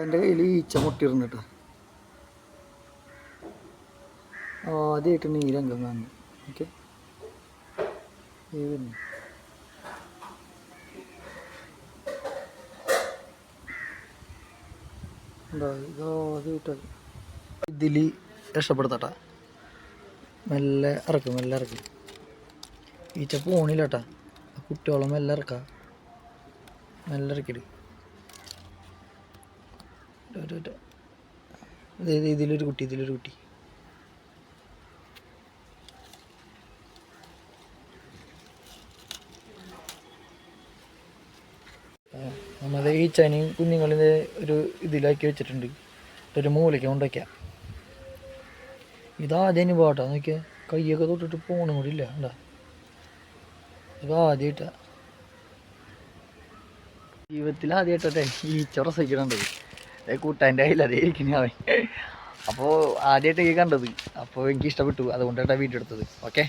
എൻ്റെ കയ്യിൽ ഈച്ച മുട്ടിയിരുന്നു കേട്ടോ. ആദ്യമായിട്ടാണ് ഈ രംഗം കാണുന്നത്. ഓക്കെ, ഇതിൽ രക്ഷപ്പെടുത്തട്ടാ. മെല്ലെ ഇറക്കും, മെല്ലെ ഇറക്കും. ഈച്ച പോണില്ല കേട്ടാ. കുട്ടിയോളം മെല്ലെ ഇറക്കാം, മെല്ലെ ഇറക്കിട്. ഇതിലൊരു കുട്ടി, ഇതിലൊരു കുട്ടി. നമ്മളെ ഈച്ചന് കുഞ്ഞുങ്ങളിത് ഒരു ഇതിലാക്കി വെച്ചിട്ടുണ്ട്. ഒരു മൂലയ്ക്ക് കൊണ്ടുവയ്ക്കാം. ഇതാദ്യം പോട്ടാ. നോക്കിയാൽ കയ്യൊക്കെ തൊട്ടിട്ട് പോണും കൂടി ഇല്ല. ഉണ്ടാ, ഇത് ആദ്യമായിട്ടാ ജീവിതത്തിൽ ആദ്യമായിട്ടെ ഈച്ച പ്രസവിക്കണുണ്ടത്. കൂട്ടാൻ്റെ കയ്യിൽ അതേ ഇരിക്കണ അവൻ. അപ്പോൾ ആദ്യമായിട്ട് ഈ കണ്ടത്. അപ്പോൾ എനിക്ക് ഇഷ്ടപ്പെട്ടു, അതുകൊണ്ടായിട്ടാണ് വീഡിയോ എടുത്തത്. ഓക്കെ.